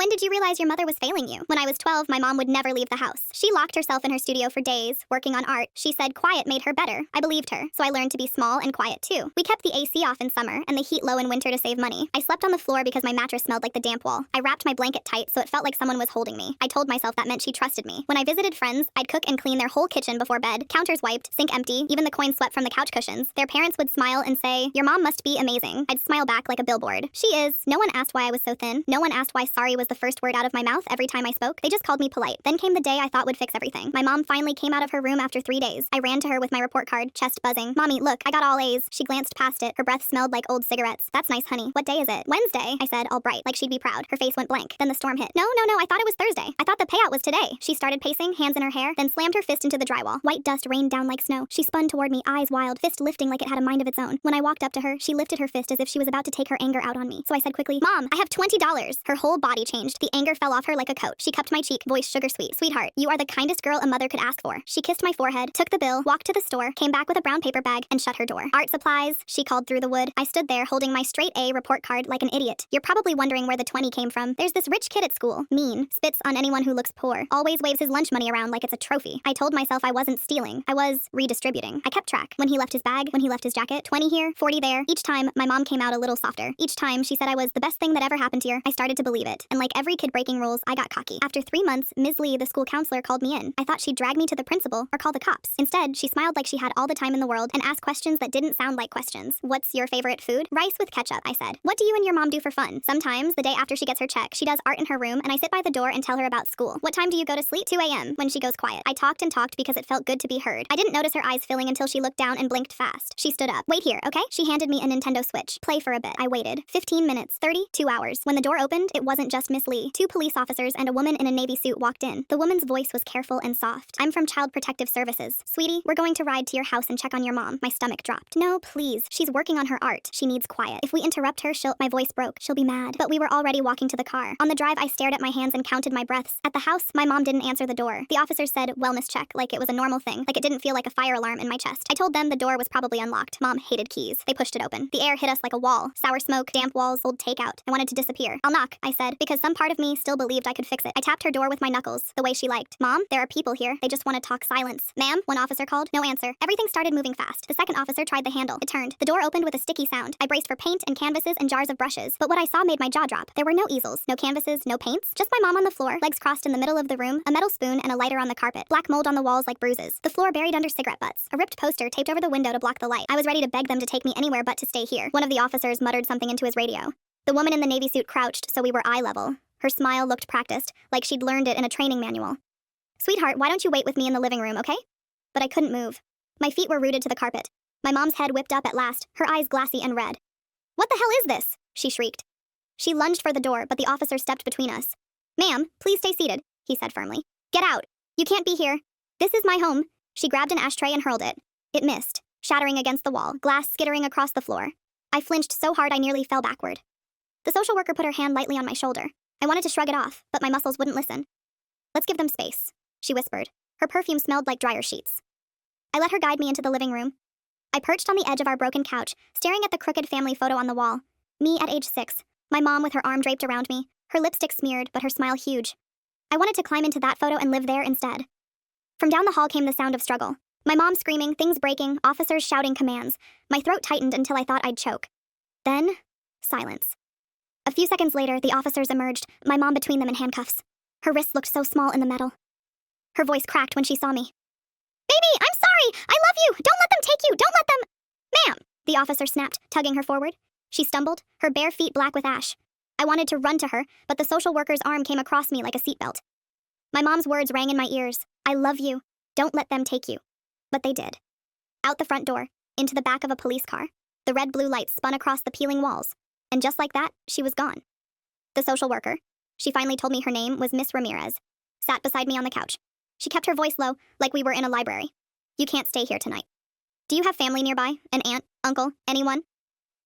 When did you realize your mother was failing you? When I was 12, my mom would never leave the house. She locked herself in her studio for days, working on art. She said quiet made her better. I believed her, so I learned to be small and quiet too. We kept the AC off in summer and the heat low in winter to save money. I slept on the floor because my mattress smelled like the damp wall. I wrapped my blanket tight so it felt like someone was holding me. I told myself that meant she trusted me. When I visited friends, I'd cook and clean their whole kitchen before bed, counters wiped, sink empty, even the coins swept from the couch cushions. Their parents would smile and say, "Your mom must be amazing." I'd smile back like a billboard. She is. No one asked why I was so thin. No one asked why sorry was the first word out of my mouth every time I spoke. They just called me polite. Then came the day I thought would fix everything. My mom finally came out of her room after 3 days. I ran to her with my report card, chest buzzing. "Mommy, look, I got all A's." She glanced past it. Her breath smelled like old cigarettes. "That's nice, honey. What day is it?" "Wednesday," I said, all bright, like she'd be proud. Her face went blank. Then the storm hit. No, I thought it was Thursday. I thought the payout was today." She started pacing, hands in her hair, then slammed her fist into the drywall. White dust rained down like snow. She spun toward me, eyes wild, fist lifting like it had a mind of its own. When I walked up to her, she lifted her fist as if she was about to take her anger out on me. So I said quickly, "Mom, I have $20. Her whole body changed. The anger fell off her like a coat. She cupped my cheek, voice sugar sweet. "Sweetheart, you are the kindest girl a mother could ask for." She kissed my forehead, took the bill, walked to the store, came back with a brown paper bag, and shut her door. "Art supplies," she called through the wood. I stood there holding my straight A report card like an idiot. You're probably wondering where the 20 came from. There's this rich kid at school. Mean. Spits on anyone who looks poor. Always waves his lunch money around like it's a trophy. I told myself I wasn't stealing. I was redistributing. I kept track. When he left his bag, when he left his jacket, 20 here, 40 there. Each time, my mom came out a little softer. Each time, she said I was the best thing that ever happened to her. I started to believe it. And like every kid breaking rules, I got cocky. After 3 months, Ms. Lee, the school counselor, called me in. I thought she'd drag me to the principal or call the cops. Instead, she smiled like she had all the time in the world and asked questions that didn't sound like questions. "What's your favorite food?" "Rice with ketchup," I said. "What do you and your mom do for fun?" Sometimes, the day after she gets her check, she does art in her room and I sit by the door and tell her about school. "What time do you go to sleep?" 2 a.m. when she goes quiet. I talked and talked because it felt good to be heard. I didn't notice her eyes filling until she looked down and blinked fast. She stood up. "Wait here, okay?" She handed me a Nintendo Switch. "Play for a bit." I waited. 15 minutes, 30, 2 hours. When the door opened, it wasn't just Miss Lee. 2 police officers and a woman in a navy suit walked in. The woman's voice was careful and soft. "I'm from Child Protective Services. Sweetie, we're going to ride to your house and check on your mom." My stomach dropped. "No, please. She's working on her art. She needs quiet. If we interrupt her, my voice broke. She'll be mad." But we were already walking to the car. On the drive, I stared at my hands and counted my breaths. At the house, my mom didn't answer the door. The officers said, "Wellness check," like it was a normal thing, like it didn't feel like a fire alarm in my chest. I told them the door was probably unlocked. Mom hated keys. They pushed it open. The air hit us like a wall. Sour smoke, damp walls, old takeout. I wanted to disappear. "I'll knock," I said, because some part of me still believed I could fix it. I tapped her door with my knuckles, the way she liked. "Mom, there are people here. They just want to talk." "Silence." "Ma'am," one officer called. No answer. Everything started moving fast. The second officer tried the handle. It turned. The door opened with a sticky sound. I braced for paint and canvases and jars of brushes. But what I saw made my jaw drop. There were no easels, no canvases, no paints. Just my mom on the floor, legs crossed in the middle of the room, a metal spoon and a lighter on the carpet. Black mold on the walls like bruises. The floor buried under cigarette butts. A ripped poster taped over the window to block the light. I was ready to beg them to take me anywhere but to stay here. One of the officers muttered something into his radio. The woman in the navy suit crouched so we were eye level. Her smile looked practiced, like she'd learned it in a training manual. "Sweetheart, why don't you wait with me in the living room, okay?" But I couldn't move. My feet were rooted to the carpet. My mom's head whipped up at last, her eyes glassy and red. "What the hell is this?" she shrieked. She lunged for the door, but the officer stepped between us. "Ma'am, please stay seated," he said firmly. "Get out. You can't be here. This is my home." She grabbed an ashtray and hurled it. It missed, shattering against the wall, glass skittering across the floor. I flinched so hard I nearly fell backward. The social worker put her hand lightly on my shoulder. I wanted to shrug it off, but my muscles wouldn't listen. "Let's give them space," she whispered. Her perfume smelled like dryer sheets. I let her guide me into the living room. I perched on the edge of our broken couch, staring at the crooked family photo on the wall. Me at age 6, my mom with her arm draped around me, her lipstick smeared, but her smile huge. I wanted to climb into that photo and live there instead. From down the hall came the sound of struggle. My mom screaming, things breaking, officers shouting commands. My throat tightened until I thought I'd choke. Then, silence. A few seconds later, the officers emerged, my mom between them in handcuffs. Her wrists looked so small in the metal. Her voice cracked when she saw me. "Baby, I'm sorry! I love you! Don't let them take you! Don't let them—" "Ma'am!" the officer snapped, tugging her forward. She stumbled, her bare feet black with ash. I wanted to run to her, but the social worker's arm came across me like a seatbelt. My mom's words rang in my ears. "I love you. Don't let them take you." But they did. Out the front door, into the back of a police car. The red-blue lights spun across the peeling walls. And just like that, she was gone. The social worker, she finally told me her name was Miss Ramirez, sat beside me on the couch. She kept her voice low, like we were in a library. "You can't stay here tonight. Do you have family nearby? An aunt, uncle, anyone?"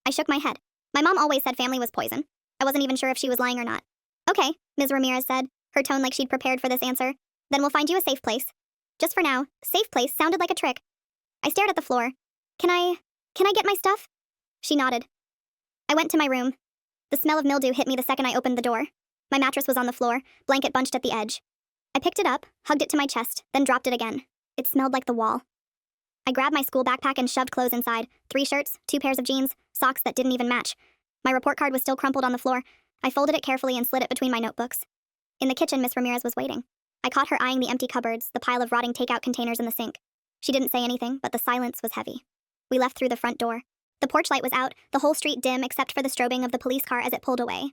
I shook my head. My mom always said family was poison. I wasn't even sure if she was lying or not. "Okay," Ms. Ramirez said, her tone like she'd prepared for this answer. "Then we'll find you a safe place." Just for now, safe place sounded like a trick. I stared at the floor. Can I get my stuff?" She nodded. I went to my room. The smell of mildew hit me the second I opened the door. My mattress was on the floor, blanket bunched at the edge. I picked it up, hugged it to my chest, then dropped it again. It smelled like the wall. I grabbed my school backpack and shoved clothes inside. 3 shirts, 2 pairs of jeans, socks that didn't even match. My report card was still crumpled on the floor. I folded it carefully and slid it between my notebooks. In the kitchen, Miss Ramirez was waiting. I caught her eyeing the empty cupboards, the pile of rotting takeout containers in the sink. She didn't say anything, but the silence was heavy. We left through the front door. The porch light was out, the whole street dim except for the strobing of the police car as it pulled away.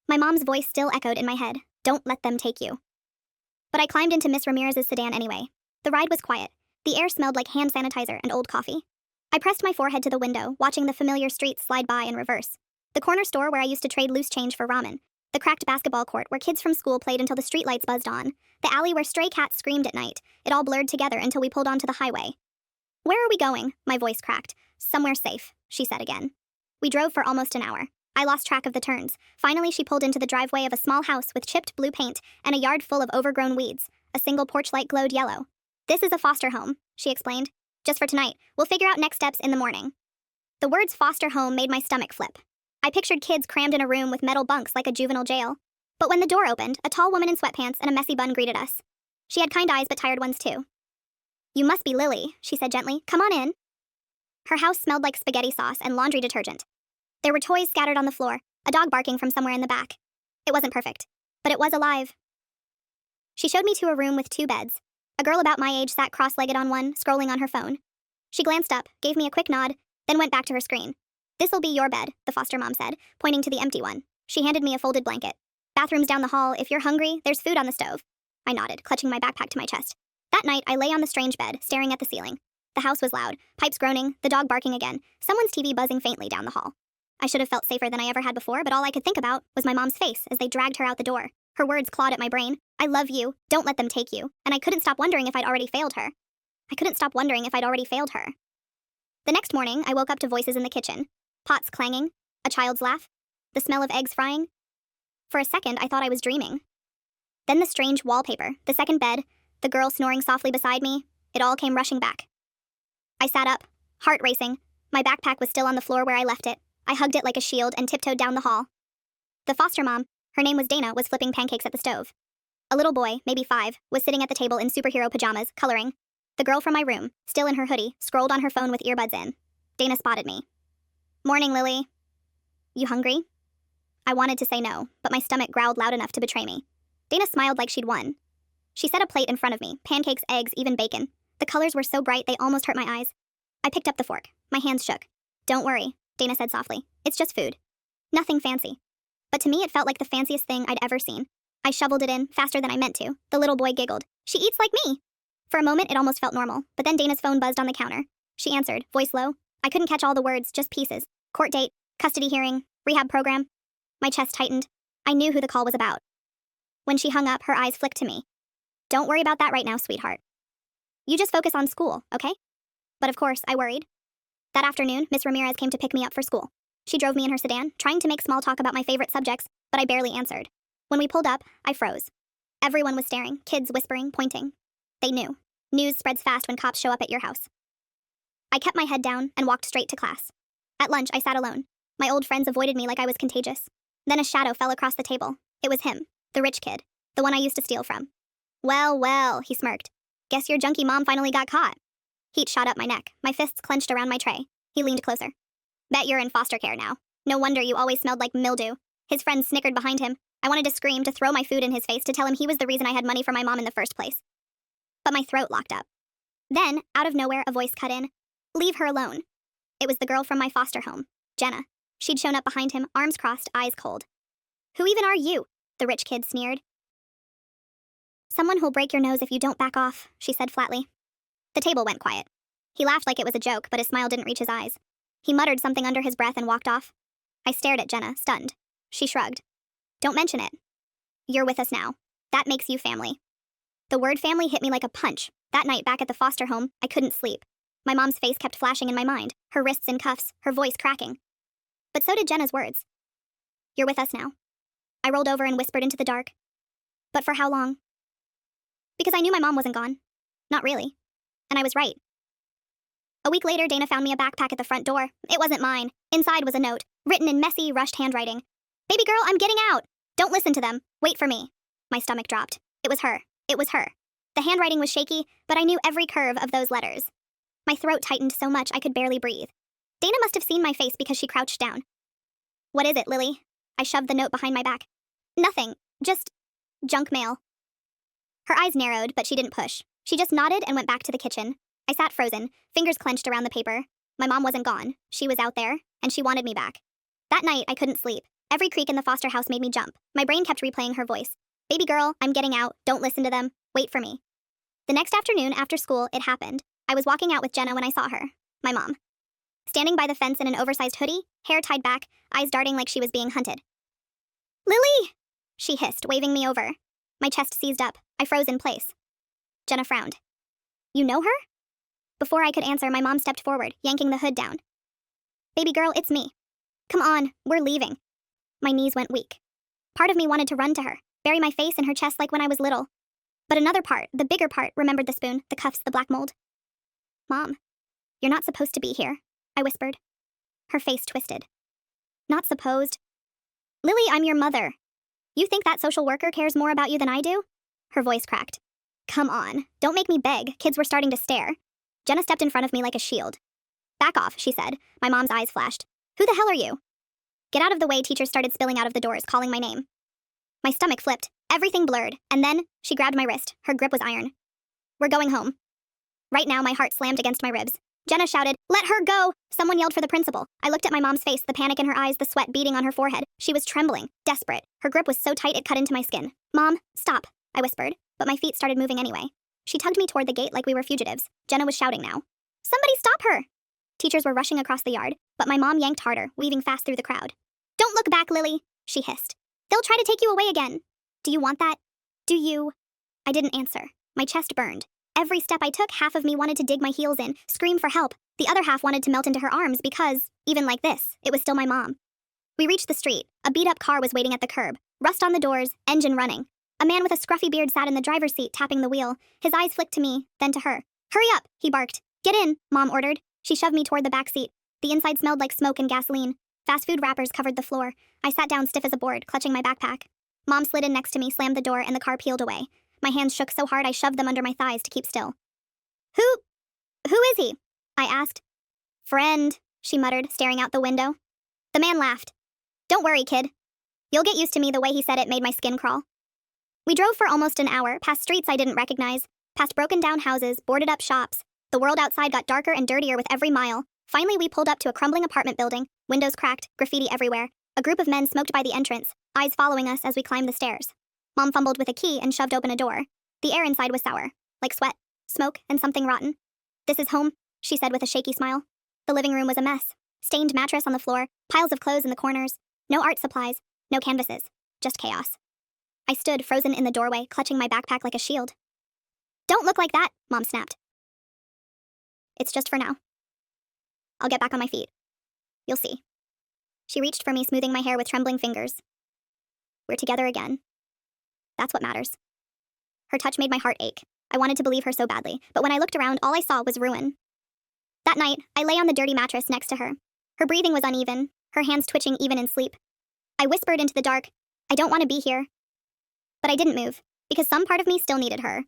My mom's voice still echoed in my head, "Don't let them take you." But I climbed into Miss Ramirez's sedan anyway. The ride was quiet. The air smelled like hand sanitizer and old coffee. I pressed my forehead to the window, watching the familiar streets slide by in reverse. The corner store where I used to trade loose change for ramen. The cracked basketball court where kids from school played until the streetlights buzzed on. The alley where stray cats screamed at night. It all blurred together until we pulled onto the highway. "Where are we going?" My voice cracked. "Somewhere safe," she said again. We drove for almost an hour. I lost track of the turns. Finally, she pulled into the driveway of a small house with chipped blue paint and a yard full of overgrown weeds. A single porch light glowed yellow. "This is a foster home," she explained. "Just for tonight. We'll figure out next steps in the morning." The words foster home made my stomach flip. I pictured kids crammed in a room with metal bunks like a juvenile jail. But when the door opened, a tall woman in sweatpants and a messy bun greeted us. She had kind eyes but tired ones too. "You must be Lily," she said gently. "Come on in." Her house smelled like spaghetti sauce and laundry detergent. There were toys scattered on the floor, a dog barking from somewhere in the back. It wasn't perfect, but it was alive. She showed me to a room with 2 beds. A girl about my age sat cross-legged on one, scrolling on her phone. She glanced up, gave me a quick nod, then went back to her screen. "This'll be your bed," the foster mom said, pointing to the empty one. She handed me a folded blanket. "Bathroom's down the hall. If you're hungry, there's food on the stove." I nodded, clutching my backpack to my chest. That night, I lay on the strange bed, staring at the ceiling. The house was loud, pipes groaning, the dog barking again, someone's TV buzzing faintly down the hall. I should have felt safer than I ever had before, but all I could think about was my mom's face as they dragged her out the door. Her words clawed at my brain. "I love you. Don't let them take you." And I couldn't stop wondering if I'd already failed her. The next morning, I woke up to voices in the kitchen. Pots clanging, a child's laugh, the smell of eggs frying. For a second, I thought I was dreaming. Then the strange wallpaper, the second bed, the girl snoring softly beside me, it all came rushing back. I sat up, heart racing. My backpack was still on the floor where I left it. I hugged it like a shield and tiptoed down the hall. The foster mom, her name was Dana, was flipping pancakes at the stove. A little boy, maybe 5, was sitting at the table in superhero pajamas, coloring. The girl from my room, still in her hoodie, scrolled on her phone with earbuds in. Dana spotted me. "Morning, Lily. You hungry?" I wanted to say no, but my stomach growled loud enough to betray me. Dana smiled like she'd won. She set a plate in front of me, pancakes, eggs, even bacon. The colors were so bright they almost hurt my eyes. I picked up the fork. My hands shook. "Don't worry," Dana said softly. "It's just food. Nothing fancy." But to me it felt like the fanciest thing I'd ever seen. I shoveled it in, faster than I meant to. The little boy giggled. "She eats like me!" For a moment it almost felt normal, but then Dana's phone buzzed on the counter. She answered, voice low. I couldn't catch all the words, just pieces. Court date, custody hearing, rehab program. My chest tightened. I knew who the call was about. When she hung up, her eyes flicked to me. "Don't worry about that right now, sweetheart. You just focus on school, okay?" But of course, I worried. That afternoon, Miss Ramirez came to pick me up for school. She drove me in her sedan, trying to make small talk about my favorite subjects, but I barely answered. When we pulled up, I froze. Everyone was staring, kids whispering, pointing. They knew. News spreads fast when cops show up at your house. I kept my head down and walked straight to class. At lunch, I sat alone. My old friends avoided me like I was contagious. Then a shadow fell across the table. It was him, the rich kid, the one I used to steal from. Well, well, he smirked. Guess your junkie mom finally got caught. Heat shot up my neck, my fists clenched around my tray. He leaned closer. Bet you're in foster care now. No wonder you always smelled like mildew. His friends snickered behind him. I wanted to scream, to throw my food in his face, to tell him he was the reason I had money for my mom in the first place. But my throat locked up. Then, out of nowhere, a voice cut in. Leave her alone. It was the girl from my foster home, Jenna. She'd shown up behind him, arms crossed, eyes cold. Who even are you? The rich kid sneered. Someone who'll break your nose if you don't back off, she said flatly. The table went quiet. He laughed like it was a joke, but his smile didn't reach his eyes. He muttered something under his breath and walked off. I stared at Jenna, stunned. She shrugged. Don't mention it. You're with us now. That makes you family. The word family hit me like a punch. That night back at the foster home, I couldn't sleep. My mom's face kept flashing in my mind, her wrists in cuffs, her voice cracking. But so did Jenna's words. You're with us now. I rolled over and whispered into the dark. But for how long? Because I knew my mom wasn't gone. Not really. And I was right. A week later, Dana found me a backpack at the front door. It wasn't mine. Inside was a note, written in messy, rushed handwriting. Baby girl, I'm getting out. Don't listen to them. Wait for me. My stomach dropped. It was her. It was her. The handwriting was shaky, but I knew every curve of those letters. My throat tightened so much I could barely breathe. Dana must have seen my face because she crouched down. What is it, Lily? I shoved the note behind my back. Nothing. Just junk mail. Her eyes narrowed, but she didn't push. She just nodded and went back to the kitchen. I sat frozen, fingers clenched around the paper. My mom wasn't gone. She was out there, and she wanted me back. That night, I couldn't sleep. Every creak in the foster house made me jump. My brain kept replaying her voice. Baby girl, I'm getting out. Don't listen to them. Wait for me. The next afternoon after school, it happened. I was walking out with Jenna when I saw her. My mom. Standing by the fence in an oversized hoodie, hair tied back, eyes darting like she was being hunted. Lily! She hissed, waving me over. My chest seized up. I froze in place. Jenna frowned. You know her? Before I could answer, my mom stepped forward, yanking the hood down. Baby girl, it's me. Come on, we're leaving. My knees went weak. Part of me wanted to run to her, bury my face in her chest like when I was little. But another part, the bigger part, remembered the spoon, the cuffs, the black mold. Mom, you're not supposed to be here, I whispered. Her face twisted. Not supposed? Lily, I'm your mother. You think that social worker cares more about you than I do? Her voice cracked. Come on, don't make me beg. Kids were starting to stare. Jenna stepped in front of me like a shield. Back off, she said. My mom's eyes flashed. Who the hell are you? Get out of the way, teachers started spilling out of the doors, calling my name. My stomach flipped, everything blurred, and then she grabbed my wrist. Her grip was iron. We're going home. Right now, my heart slammed against my ribs. Jenna shouted, let her go! Someone yelled for the principal. I looked at my mom's face, the panic in her eyes, the sweat beading on her forehead. She was trembling, desperate. Her grip was so tight it cut into my skin. Mom, stop, I whispered, but my feet started moving anyway. She tugged me toward the gate like we were fugitives. Jenna was shouting now. Somebody stop her! Teachers were rushing across the yard, but my mom yanked harder, weaving fast through the crowd. Don't look back, Lily, she hissed. They'll try to take you away again. Do you want that? Do you? I didn't answer. My chest burned. Every step I took, half of me wanted to dig my heels in, scream for help. The other half wanted to melt into her arms because, even like this, it was still my mom. We reached the street. A beat-up car was waiting at the curb. Rust on the doors, engine running. A man with a scruffy beard sat in the driver's seat, tapping the wheel. His eyes flicked to me, then to her. Hurry up, he barked. Get in, Mom ordered. She shoved me toward the back seat. The inside smelled like smoke and gasoline. Fast food wrappers covered the floor. I sat down stiff as a board, clutching my backpack. Mom slid in next to me, slammed the door, and the car peeled away. My hands shook so hard I shoved them under my thighs to keep still. Who is he? I asked. Friend, she muttered, staring out the window. The man laughed. Don't worry, kid. You'll get used to me. The way he said it made my skin crawl. We drove for almost an hour, past streets I didn't recognize, past broken down houses, boarded up shops. The world outside got darker and dirtier with every mile. Finally, we pulled up to a crumbling apartment building, windows cracked, graffiti everywhere. A group of men smoked by the entrance, eyes following us as we climbed the stairs. Mom fumbled with a key and shoved open a door. The air inside was sour, like sweat, smoke, and something rotten. This is home, she said with a shaky smile. The living room was a mess. Stained mattress on the floor, piles of clothes in the corners. No art supplies, no canvases, just chaos. I stood frozen in the doorway, clutching my backpack like a shield. Don't look like that, Mom snapped. It's just for now. I'll get back on my feet. You'll see. She reached for me, smoothing my hair with trembling fingers. We're together again. That's what matters. Her touch made my heart ache. I wanted to believe her so badly, but when I looked around, all I saw was ruin. That night, I lay on the dirty mattress next to her. Her breathing was uneven, her hands twitching even in sleep. I whispered into the dark, I don't want to be here. But I didn't move, because some part of me still needed her.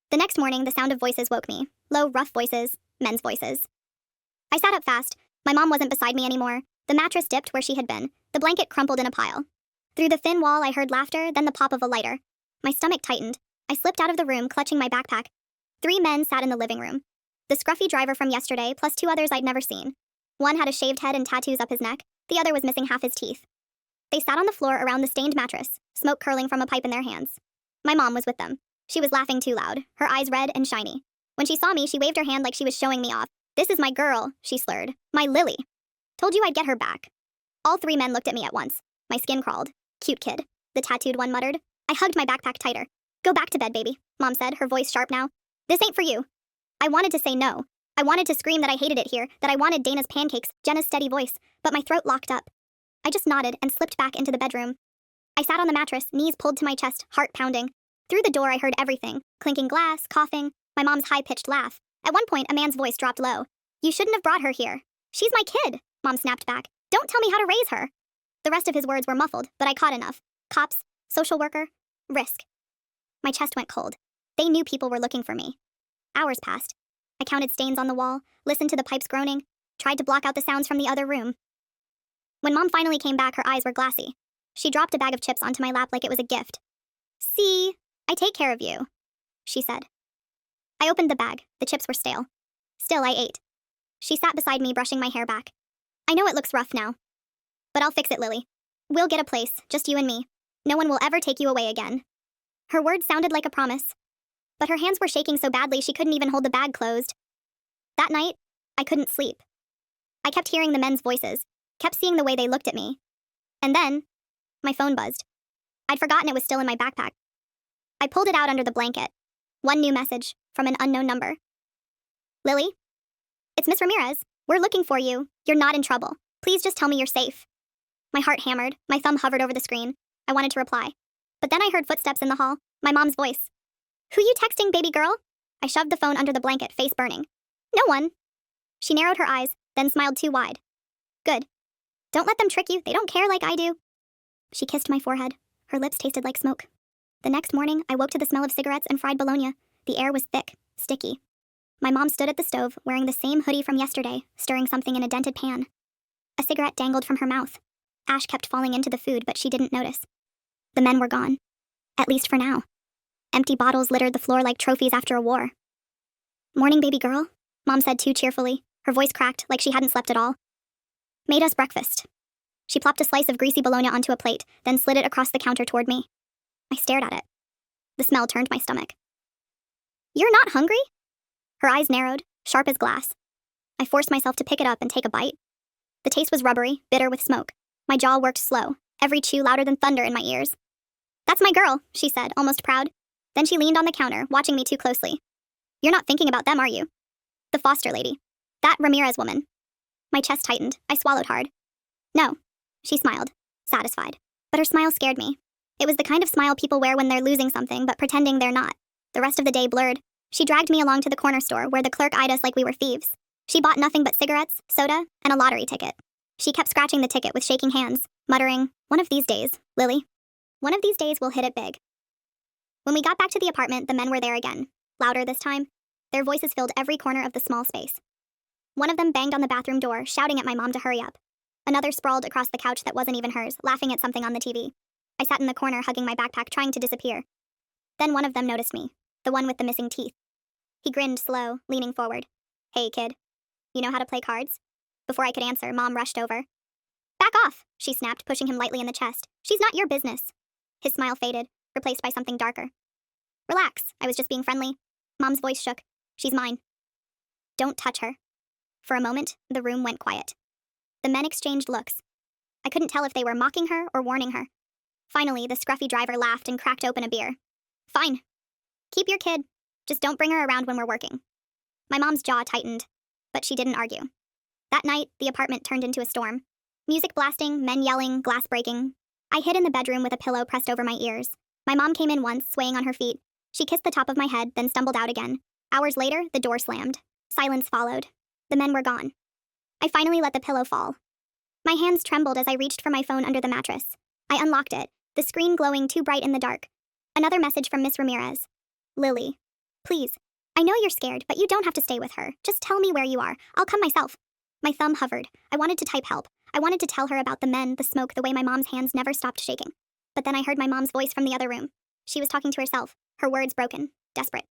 The next morning, the sound of voices woke me. Low, rough voices, men's voices. I sat up fast. My mom wasn't beside me anymore. The mattress dipped where she had been. The blanket crumpled in a pile. Through the thin wall, I heard laughter, then the pop of a lighter. My stomach tightened. I slipped out of the room, clutching my backpack. 3 men sat in the living room. The scruffy driver from yesterday, plus 2 others I'd never seen. One had a shaved head and tattoos up his neck. The other was missing half his teeth. They sat on the floor around the stained mattress, smoke curling from a pipe in their hands. My mom was with them. She was laughing too loud, her eyes red and shiny. When she saw me, she waved her hand like she was showing me off. This is my girl, she slurred. My Lily. Told you I'd get her back. All 3 men looked at me at once. My skin crawled. Cute kid, the tattooed one muttered. I hugged my backpack tighter. Go back to bed, baby, Mom said, her voice sharp now. This ain't for you. I wanted to say no. I wanted to scream that I hated it here, that I wanted Dana's pancakes, Jenna's steady voice, but my throat locked up. I just nodded and slipped back into the bedroom. I sat on the mattress, knees pulled to my chest, heart pounding. Through the door I heard everything, clinking glass, coughing, my mom's high-pitched laugh. At one point, a man's voice dropped low. You shouldn't have brought her here. She's my kid, Mom snapped back. Don't tell me how to raise her. The rest of his words were muffled, but I caught enough. Cops, social worker, risk. My chest went cold. They knew people were looking for me. Hours passed. I counted stains on the wall, listened to the pipes groaning, tried to block out the sounds from the other room. When Mom finally came back, her eyes were glassy. She dropped a bag of chips onto my lap like it was a gift. "See, I take care of you," she said. I opened the bag. The chips were stale. Still, I ate. She sat beside me, brushing my hair back. "I know it looks rough now, but I'll fix it, Lily. We'll get a place, just you and me. No one will ever take you away again." Her words sounded like a promise, but her hands were shaking so badly she couldn't even hold the bag closed. That night, I couldn't sleep. I kept hearing the men's voices, kept seeing the way they looked at me. And then, my phone buzzed. I'd forgotten it was still in my backpack. I pulled it out under the blanket. One new message from an unknown number. "Lily? It's Miss Ramirez. We're looking for you. You're not in trouble. Please just tell me you're safe." My heart hammered. My thumb hovered over the screen. I wanted to reply. But then I heard footsteps in the hall. My mom's voice. "Who you texting, baby girl?" I shoved the phone under the blanket, face burning. "No one." She narrowed her eyes, then smiled too wide. "Good. Don't let them trick you. They don't care like I do." She kissed my forehead. Her lips tasted like smoke. The next morning, I woke to the smell of cigarettes and fried bologna. The air was thick, sticky. My mom stood at the stove, wearing the same hoodie from yesterday, stirring something in a dented pan. A cigarette dangled from her mouth. Ash kept falling into the food, but she didn't notice. The men were gone. At least for now. Empty bottles littered the floor like trophies after a war. "Morning, baby girl," Mom said too cheerfully. Her voice cracked like she hadn't slept at all. "Made us breakfast." She plopped a slice of greasy bologna onto a plate, then slid it across the counter toward me. I stared at it. The smell turned my stomach. "You're not hungry?" Her eyes narrowed, sharp as glass. I forced myself to pick it up and take a bite. The taste was rubbery, bitter with smoke. My jaw worked slow, every chew louder than thunder in my ears. "That's my girl," she said, almost proud. Then she leaned on the counter, watching me too closely. "You're not thinking about them, are you?" "The foster lady. That Ramirez woman." My chest tightened. I swallowed hard. "No." She smiled, satisfied. But her smile scared me. It was the kind of smile people wear when they're losing something, but pretending they're not. The rest of the day blurred. She dragged me along to the corner store, where the clerk eyed us like we were thieves. She bought nothing but cigarettes, soda, and a lottery ticket. She kept scratching the ticket with shaking hands, muttering, "One of these days, Lily. One of these days we'll hit it big." When we got back to the apartment, the men were there again. Louder this time. Their voices filled every corner of the small space. One of them banged on the bathroom door, shouting at my mom to hurry up. Another sprawled across the couch that wasn't even hers, laughing at something on the TV. I sat in the corner, hugging my backpack, trying to disappear. Then one of them noticed me, the one with the missing teeth. He grinned slow, leaning forward. "Hey, kid. You know how to play cards?" Before I could answer, Mom rushed over. "Back off," she snapped, pushing him lightly in the chest. "She's not your business." His smile faded, replaced by something darker. "Relax, I was just being friendly." Mom's voice shook. "She's mine." "Don't touch her." For a moment, the room went quiet. The men exchanged looks. I couldn't tell if they were mocking her or warning her. Finally, the scruffy driver laughed and cracked open a beer. "Fine. Keep your kid. Just don't bring her around when we're working." My mom's jaw tightened, but she didn't argue. That night, the apartment turned into a storm. Music blasting, men yelling, glass breaking. I hid in the bedroom with a pillow pressed over my ears. My mom came in once, swaying on her feet. She kissed the top of my head, then stumbled out again. Hours later, the door slammed. Silence followed. The men were gone. I finally let the pillow fall. My hands trembled as I reached for my phone under the mattress. I unlocked it, the screen glowing too bright in the dark. Another message from Miss Ramirez. "Lily, please. I know you're scared, but you don't have to stay with her. Just tell me where you are. I'll come myself." My thumb hovered. I wanted to type help. I wanted to tell her about the men, the smoke, the way my mom's hands never stopped shaking. But then I heard my mom's voice from the other room. She was talking to herself, her words broken, desperate.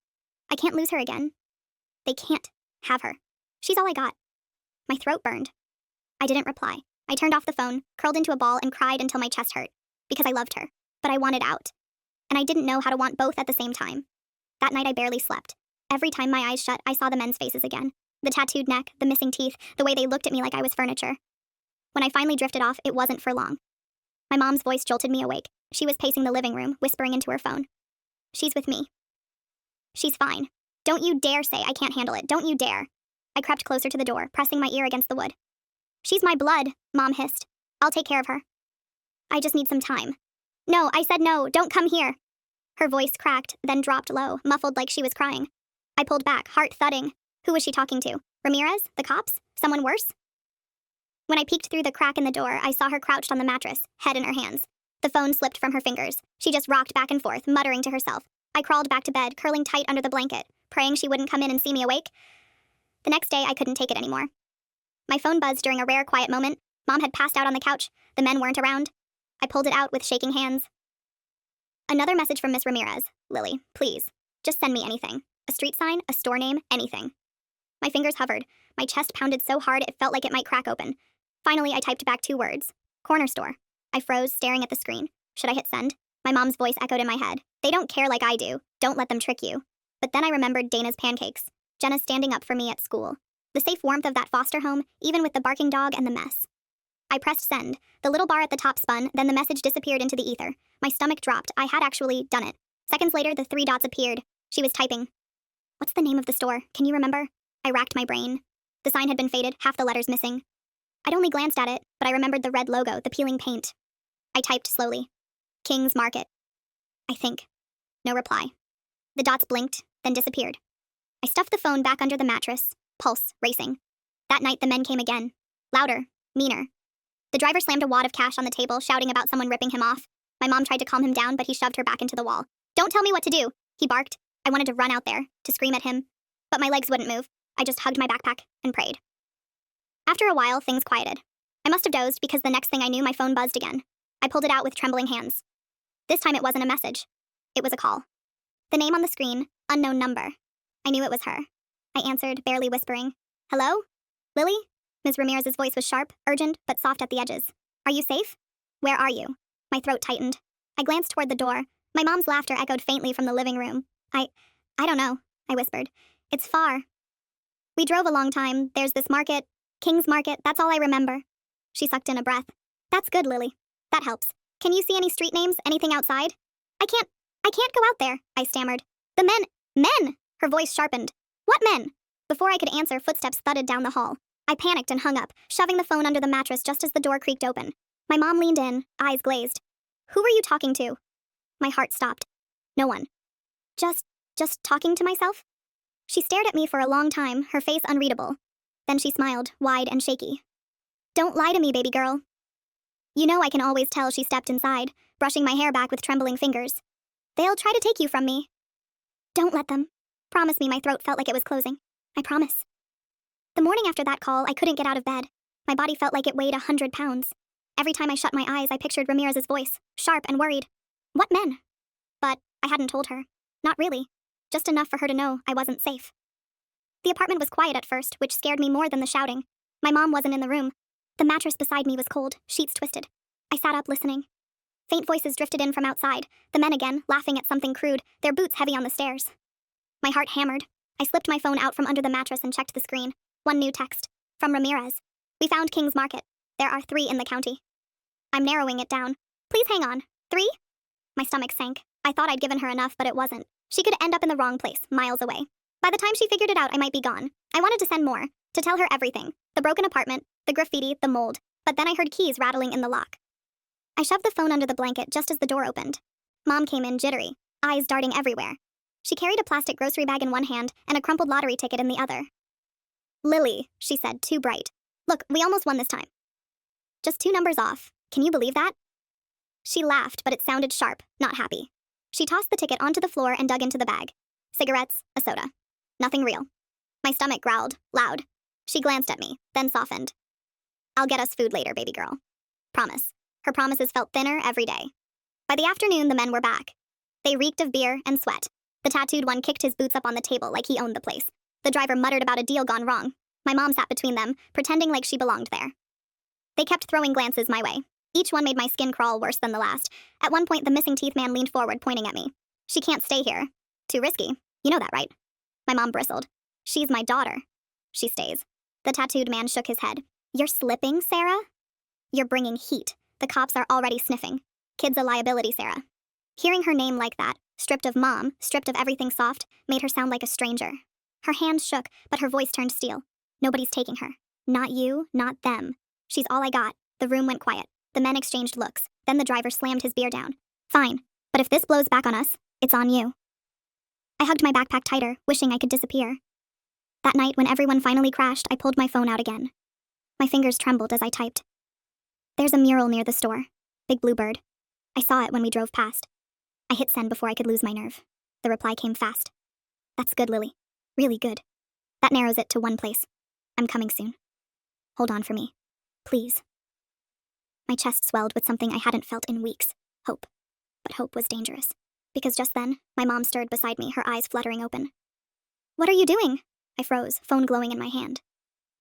"I can't lose her again. They can't have her. She's all I got." My throat burned. I didn't reply. I turned off the phone, curled into a ball, and cried until my chest hurt. Because I loved her. But I wanted out. And I didn't know how to want both at the same time. That night I barely slept. Every time my eyes shut, I saw the men's faces again. The tattooed neck, the missing teeth, the way they looked at me like I was furniture. When I finally drifted off, it wasn't for long. My mom's voice jolted me awake. She was pacing the living room, whispering into her phone. "She's with me. She's fine. Don't you dare say I can't handle it. Don't you dare." I crept closer to the door, pressing my ear against the wood. "She's my blood," Mom hissed. "I'll take care of her. I just need some time." "No, I said no. Don't come here." Her voice cracked, then dropped low, muffled like she was crying. I pulled back, heart thudding. Who was she talking to? Ramirez? The cops? Someone worse? When I peeked through the crack in the door, I saw her crouched on the mattress, head in her hands. The phone slipped from her fingers. She just rocked back and forth, muttering to herself. I crawled back to bed, curling tight under the blanket, praying she wouldn't come in and see me awake. The next day, I couldn't take it anymore. My phone buzzed during a rare quiet moment. Mom had passed out on the couch. The men weren't around. I pulled it out with shaking hands. Another message from Miss Ramirez. Lily, please, just send me anything. A street sign, a store name, anything. My fingers hovered. My chest pounded so hard it felt like it might crack open. Finally, I typed back 2 words. Corner store. I froze, staring at the screen. Should I hit send? My mom's voice echoed in my head. They don't care like I do. Don't let them trick you. But then I remembered Dana's pancakes. Jenna standing up for me at school. The safe warmth of that foster home, even with the barking dog and the mess. I pressed send. The little bar at the top spun, then the message disappeared into the ether. My stomach dropped. I had actually done it. Seconds later, the 3 dots appeared. She was typing. What's the name of the store? Can you remember? I racked my brain. The sign had been faded, half the letters missing. I'd only glanced at it, but I remembered the red logo, the peeling paint. I typed slowly. King's Market. I think. No reply. The dots blinked, then disappeared. I stuffed the phone back under the mattress, pulse racing. That night the men came again. Louder, meaner. The driver slammed a wad of cash on the table, shouting about someone ripping him off. My mom tried to calm him down, but he shoved her back into the wall. Don't tell me what to do, he barked. I wanted to run out there, to scream at him. But my legs wouldn't move. I just hugged my backpack and prayed. After a while, things quieted. I must have dozed because the next thing I knew, my phone buzzed again. I pulled it out with trembling hands. This time it wasn't a message. It was a call. The name on the screen, unknown number. I knew it was her. I answered, barely whispering. Hello? Lily? Ms. Ramirez's voice was sharp, urgent, but soft at the edges. Are you safe? Where are you? My throat tightened. I glanced toward the door. My mom's laughter echoed faintly from the living room. I don't know, I whispered. It's far. We drove a long time. There's this market. King's Market, that's all I remember. She sucked in a breath. That's good, Lily. That helps. Can you see any street names, anything outside? I can't go out there, I stammered. The men! Her voice sharpened. What men? Before I could answer, footsteps thudded down the hall. I panicked and hung up, shoving the phone under the mattress just as the door creaked open. My mom leaned in, eyes glazed. Who were you talking to? My heart stopped. No one. Just talking to myself? She stared at me for a long time, her face unreadable. Then she smiled, wide and shaky. Don't lie to me, baby girl. You know I can always tell. She stepped inside, brushing my hair back with trembling fingers. They'll try to take you from me. Don't let them. Promise me. My throat felt like it was closing. I promise. The morning after that call, I couldn't get out of bed. My body felt like it weighed 100 pounds. Every time I shut my eyes, I pictured Ramirez's voice, sharp and worried. What men? But I hadn't told her. Not really. Just enough for her to know I wasn't safe. The apartment was quiet at first, which scared me more than the shouting. My mom wasn't in the room. The mattress beside me was cold, sheets twisted. I sat up listening. Faint voices drifted in from outside, the men again, laughing at something crude, their boots heavy on the stairs. My heart hammered. I slipped my phone out from under the mattress and checked the screen. One new text. From Ramirez. We found King's Market. There are 3 in the county. I'm narrowing it down. Please hang on. 3? My stomach sank. I thought I'd given her enough, but it wasn't. She could end up in the wrong place, miles away. By the time she figured it out, I might be gone. I wanted to send more, to tell her everything. The broken apartment, the graffiti, the mold. But then I heard keys rattling in the lock. I shoved the phone under the blanket just as the door opened. Mom came in jittery, eyes darting everywhere. She carried a plastic grocery bag in one hand and a crumpled lottery ticket in the other. Lily, she said, too bright. Look, we almost won this time. Just 2 numbers off. Can you believe that? She laughed, but it sounded sharp, not happy. She tossed the ticket onto the floor and dug into the bag. Cigarettes, a soda. Nothing real. My stomach growled, loud. She glanced at me, then softened. I'll get us food later, baby girl. Promise. Her promises felt thinner every day. By the afternoon, the men were back. They reeked of beer and sweat. The tattooed one kicked his boots up on the table like he owned the place. The driver muttered about a deal gone wrong. My mom sat between them, pretending like she belonged there. They kept throwing glances my way. Each one made my skin crawl worse than the last. At one point, the missing teeth man leaned forward, pointing at me. She can't stay here. Too risky. You know that, right? My mom bristled. She's my daughter. She stays. The tattooed man shook his head. You're slipping, Sarah? You're bringing heat. The cops are already sniffing. Kid's a liability, Sarah. Hearing her name like that, stripped of mom, stripped of everything soft, made her sound like a stranger. Her hands shook, but her voice turned steel. Nobody's taking her. Not you, not them. She's all I got. The room went quiet. The men exchanged looks. Then the driver slammed his beer down. Fine. But if this blows back on us, it's on you. I hugged my backpack tighter, wishing I could disappear. That night, when everyone finally crashed, I pulled my phone out again. My fingers trembled as I typed. There's a mural near the store. Big blue bird. I saw it when we drove past. I hit send before I could lose my nerve. The reply came fast. That's good, Lily. Really good. That narrows it to one place. I'm coming soon. Hold on for me. Please. My chest swelled with something I hadn't felt in weeks. Hope. But hope was dangerous. Because just then, my mom stirred beside me, her eyes fluttering open. What are you doing? I froze, phone glowing in my hand.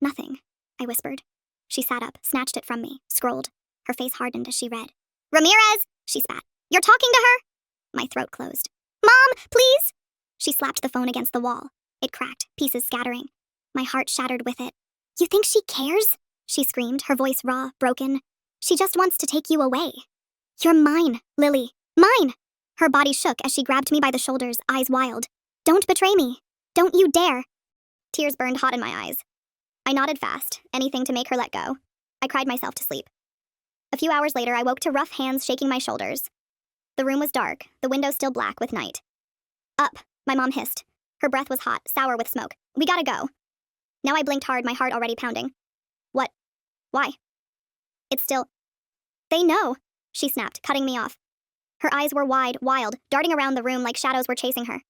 Nothing, I whispered. She sat up, snatched it from me, scrolled. Her face hardened as she read. Ramirez, she spat. You're talking to her? My throat closed. Mom, please! She slapped the phone against the wall. It cracked, pieces scattering. My heart shattered with it. You think she cares? She screamed, her voice raw, broken. She just wants to take you away. You're mine, Lily. Mine! Her body shook as she grabbed me by the shoulders, eyes wild. Don't betray me. Don't you dare. Tears burned hot in my eyes. I nodded fast, anything to make her let go. I cried myself to sleep. A few hours later, I woke to rough hands shaking my shoulders. The room was dark, the window still black with night. Up, my mom hissed. Her breath was hot, sour with smoke. We gotta go. Now I blinked hard, my heart already pounding. What? Why? It's still... They know, she snapped, cutting me off. Her eyes were wide, wild, darting around the room like shadows were chasing her.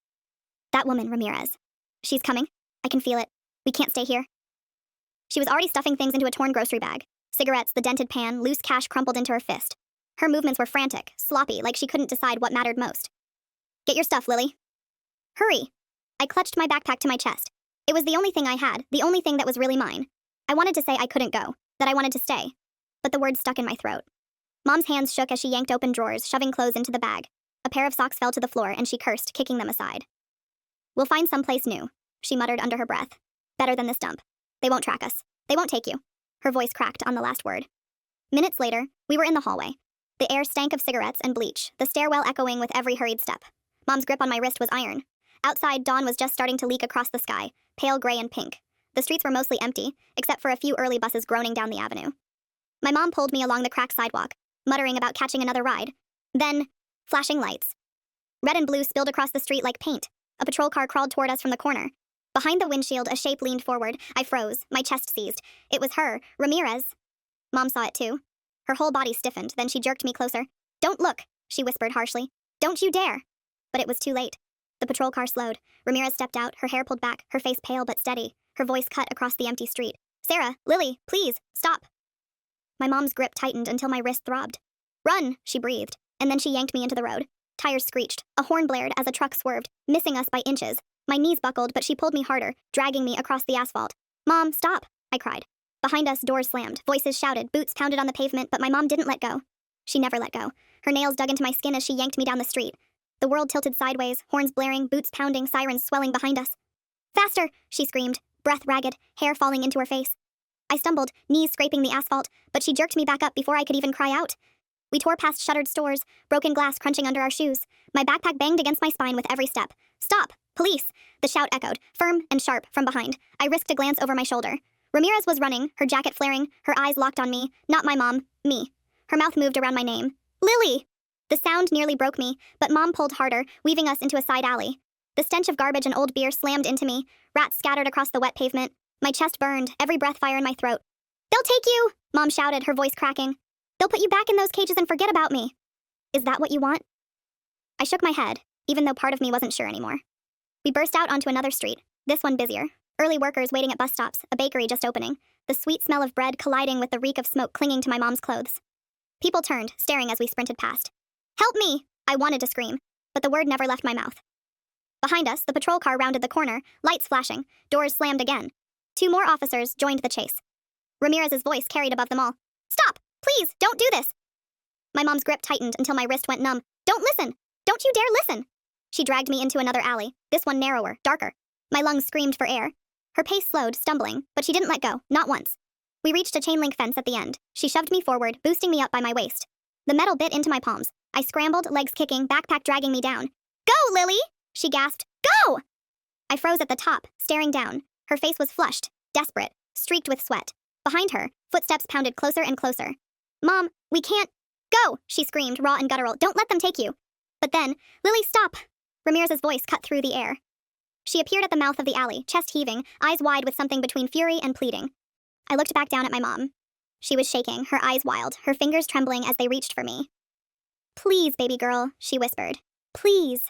That woman, Ramirez. She's coming. I can feel it. We can't stay here. She was already stuffing things into a torn grocery bag. Cigarettes, the dented pan, loose cash crumpled into her fist. Her movements were frantic, sloppy, like she couldn't decide what mattered most. Get your stuff, Lily. Hurry. I clutched my backpack to my chest. It was the only thing I had, the only thing that was really mine. I wanted to say I couldn't go, that I wanted to stay. But the words stuck in my throat. Mom's hands shook as she yanked open drawers, shoving clothes into the bag. A pair of socks fell to the floor and she cursed, kicking them aside. We'll find someplace new, she muttered under her breath. Better than this dump. They won't track us. They won't take you. Her voice cracked on the last word. Minutes later, we were in the hallway. The air stank of cigarettes and bleach, the stairwell echoing with every hurried step. Mom's grip on my wrist was iron. Outside, dawn was just starting to leak across the sky, pale gray and pink. The streets were mostly empty, except for a few early buses groaning down the avenue. My mom pulled me along the cracked sidewalk, muttering about catching another ride. Then, flashing lights. Red and blue spilled across the street like paint. A patrol car crawled toward us from the corner. Behind the windshield, a shape leaned forward. I froze, my chest seized. It was her, Ramirez. Mom saw it too. Her whole body stiffened, then she jerked me closer. Don't look, she whispered harshly. Don't you dare. But it was too late. The patrol car slowed. Ramirez stepped out, her hair pulled back, her face pale but steady. Her voice cut across the empty street. Sarah, Lily, please, stop. My mom's grip tightened until my wrist throbbed. Run, she breathed, and then she yanked me into the road. Tires screeched. A horn blared as a truck swerved, missing us by inches. My knees buckled, but she pulled me harder, dragging me across the asphalt. Mom, stop, I cried. Behind us, doors slammed, voices shouted, boots pounded on the pavement, but my mom didn't let go. She never let go. Her nails dug into my skin as she yanked me down the street. The world tilted sideways, horns blaring, boots pounding, sirens swelling behind us. Faster, she screamed, breath ragged, hair falling into her face. I stumbled, knees scraping the asphalt, but she jerked me back up before I could even cry out. We tore past shuttered stores, broken glass crunching under our shoes. My backpack banged against my spine with every step. Stop! Police! The shout echoed, firm and sharp, from behind. I risked a glance over my shoulder. Ramirez was running, her jacket flaring, her eyes locked on me. Not my mom, me. Her mouth moved around my name. Lily! The sound nearly broke me, but Mom pulled harder, weaving us into a side alley. The stench of garbage and old beer slammed into me. Rats scattered across the wet pavement. My chest burned, every breath fire in my throat. They'll take you! Mom shouted, her voice cracking. They'll put you back in those cages and forget about me. Is that what you want? I shook my head, even though part of me wasn't sure anymore. We burst out onto another street, this one busier. Early workers waiting at bus stops, a bakery just opening, the sweet smell of bread colliding with the reek of smoke clinging to my mom's clothes. People turned, staring as we sprinted past. Help me! I wanted to scream, but the word never left my mouth. Behind us, the patrol car rounded the corner, lights flashing, doors slammed again. 2 more officers joined the chase. Ramirez's voice carried above them all. Stop! Please, don't do this! My mom's grip tightened until my wrist went numb. Don't listen! Don't you dare listen! She dragged me into another alley, this one narrower, darker. My lungs screamed for air. Her pace slowed, stumbling, but she didn't let go, not once. We reached a chain link fence at the end. She shoved me forward, boosting me up by my waist. The metal bit into my palms. I scrambled, legs kicking, backpack dragging me down. Go, Lily! She gasped. Go! I froze at the top, staring down. Her face was flushed, desperate, streaked with sweat. Behind her, footsteps pounded closer and closer. Mom, we can't... Go! She screamed, raw and guttural. Don't let them take you. But then, Lily, stop! Ramirez's voice cut through the air. She appeared at the mouth of the alley, chest heaving, eyes wide with something between fury and pleading. I looked back down at my mom. She was shaking, her eyes wild, her fingers trembling as they reached for me. Please, baby girl, she whispered. Please.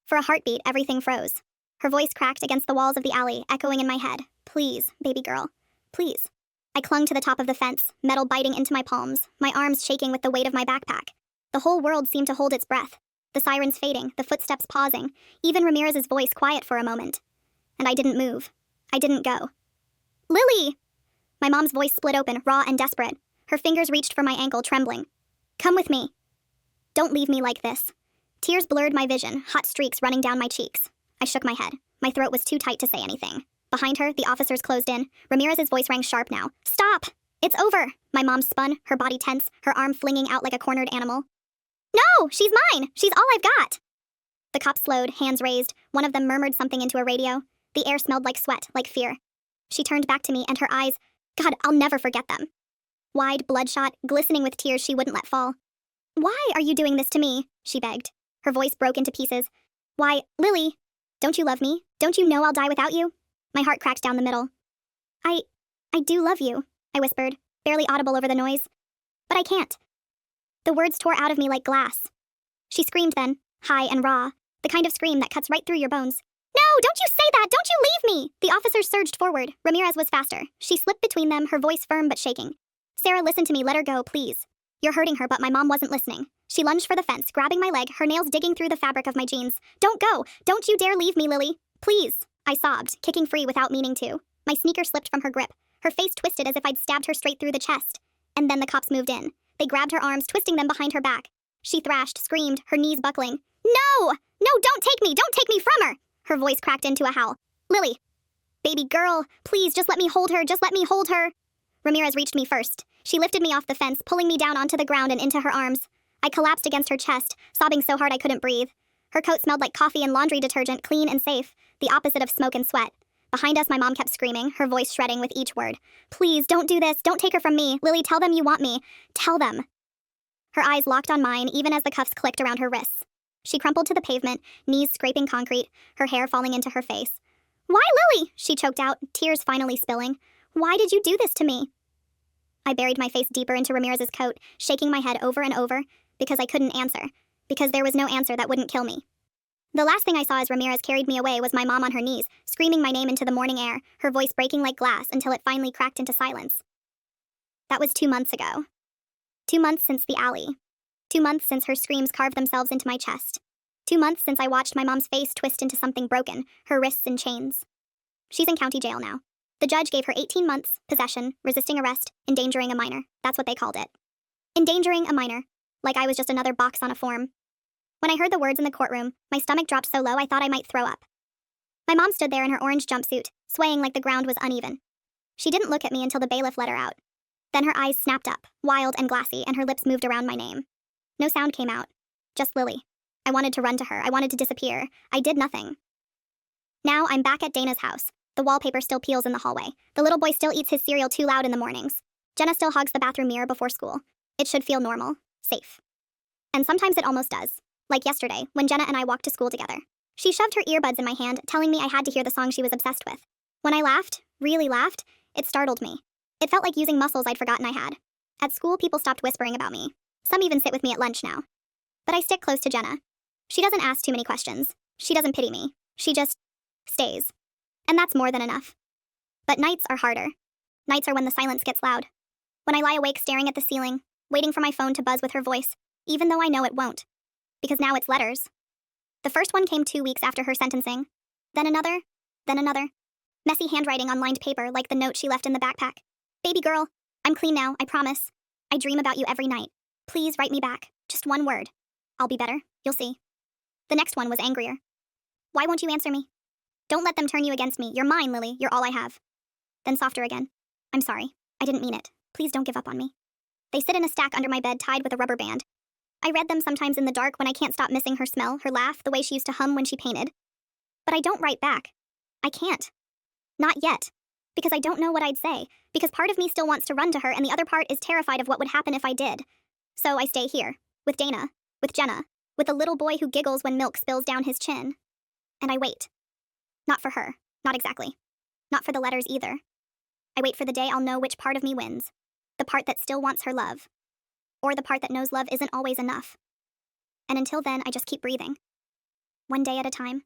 For a heartbeat, everything froze. Her voice cracked against the walls of the alley, echoing in my head. Please, baby girl. Please. I clung to the top of the fence, metal biting into my palms, my arms shaking with the weight of my backpack. The whole world seemed to hold its breath. The sirens fading, the footsteps pausing, even Ramirez's voice quiet for a moment. And I didn't move. I didn't go. Lily! My mom's voice split open, raw and desperate. Her fingers reached for my ankle, trembling. Come with me. Don't leave me like this. Tears blurred my vision, hot streaks running down my cheeks. I shook my head. My throat was too tight to say anything. Behind her, the officers closed in. Ramirez's voice rang sharp now. Stop! It's over! My mom spun, her body tense, her arm flinging out like a cornered animal. No! She's mine! She's all I've got! The cops slowed, hands raised. One of them murmured something into a radio. The air smelled like sweat, like fear. She turned back to me, and her eyes, God, I'll never forget them. Wide, bloodshot, glistening with tears she wouldn't let fall. Why are you doing this to me? She begged. Her voice broke into pieces. Why, Lily, don't you love me? Don't you know I'll die without you? My heart cracked down the middle. I do love you, I whispered, barely audible over the noise. But I can't. The words tore out of me like glass. She screamed then, high and raw, the kind of scream that cuts right through your bones. No, don't you say that! Don't you leave me! The officers surged forward. Ramirez was faster. She slipped between them, her voice firm but shaking. Sarah, listen to me. Let her go, please. You're hurting her, but my mom wasn't listening. She lunged for the fence, grabbing my leg, her nails digging through the fabric of my jeans. Don't go! Don't you dare leave me, Lily! Please! I sobbed, kicking free without meaning to. My sneaker slipped from her grip. Her face twisted as if I'd stabbed her straight through the chest. And then the cops moved in. They grabbed her arms, twisting them behind her back. She thrashed, screamed, her knees buckling. No! No, don't take me! Don't take me from her! Her voice cracked into a howl. Lily! Baby girl, please, just let me hold her, just let me hold her! Ramirez reached me first. She lifted me off the fence, pulling me down onto the ground and into her arms. I collapsed against her chest, sobbing so hard I couldn't breathe. Her coat smelled like coffee and laundry detergent, clean and safe, the opposite of smoke and sweat. Behind us, my mom kept screaming, her voice shredding with each word. Please, don't do this. Don't take her from me. Lily, tell them you want me. Tell them. Her eyes locked on mine, even as the cuffs clicked around her wrists. She crumpled to the pavement, knees scraping concrete, her hair falling into her face. Why, Lily? She choked out, tears finally spilling. Why did you do this to me? I buried my face deeper into Ramirez's coat, shaking my head over and over, because I couldn't answer, because there was no answer that wouldn't kill me. The last thing I saw as Ramirez carried me away was my mom on her knees, screaming my name into the morning air, her voice breaking like glass until it finally cracked into silence. That was 2 months ago. 2 months since the alley. 2 months since her screams carved themselves into my chest. 2 months since I watched my mom's face twist into something broken, her wrists in chains. She's in county jail now. The judge gave her 18 months, possession, resisting arrest, endangering a minor. That's what they called it. Endangering a minor. Like I was just another box on a form. When I heard the words in the courtroom, my stomach dropped so low I thought I might throw up. My mom stood there in her orange jumpsuit, swaying like the ground was uneven. She didn't look at me until the bailiff let her out. Then her eyes snapped up, wild and glassy, and her lips moved around my name. No sound came out. Just Lily. I wanted to run to her. I wanted to disappear. I did nothing. Now I'm back at Dana's house. The wallpaper still peels in the hallway. The little boy still eats his cereal too loud in the mornings. Jenna still hogs the bathroom mirror before school. It should feel normal, safe. And sometimes it almost does. Like yesterday, when Jenna and I walked to school together. She shoved her earbuds in my hand, telling me I had to hear the song she was obsessed with. When I laughed, really laughed, it startled me. It felt like using muscles I'd forgotten I had. At school, people stopped whispering about me. Some even sit with me at lunch now. But I stick close to Jenna. She doesn't ask too many questions. She doesn't pity me. She just stays. And that's more than enough. But nights are harder. Nights are when the silence gets loud. When I lie awake staring at the ceiling, waiting for my phone to buzz with her voice, even though I know it won't. Because now it's letters. The first one came 2 weeks after her sentencing. Then another. Then another. Messy handwriting on lined paper like the note she left in the backpack. Baby girl, I'm clean now, I promise. I dream about you every night. Please write me back. Just one word. I'll be better. You'll see. The next one was angrier. Why won't you answer me? Don't let them turn you against me. You're mine, Lily. You're all I have. Then softer again. I'm sorry. I didn't mean it. Please don't give up on me. They sit in a stack under my bed tied with a rubber band. I read them sometimes in the dark when I can't stop missing her smell, her laugh, the way she used to hum when she painted. But I don't write back. I can't. Not yet. Because I don't know what I'd say. Because part of me still wants to run to her and the other part is terrified of what would happen if I did. So I stay here. With Dana. With Jenna. With the little boy who giggles when milk spills down his chin. And I wait. Not for her. Not exactly. Not for the letters either. I wait for the day I'll know which part of me wins. The part that still wants her love. Or the part that knows love isn't always enough. And until then, I just keep breathing. One day at a time.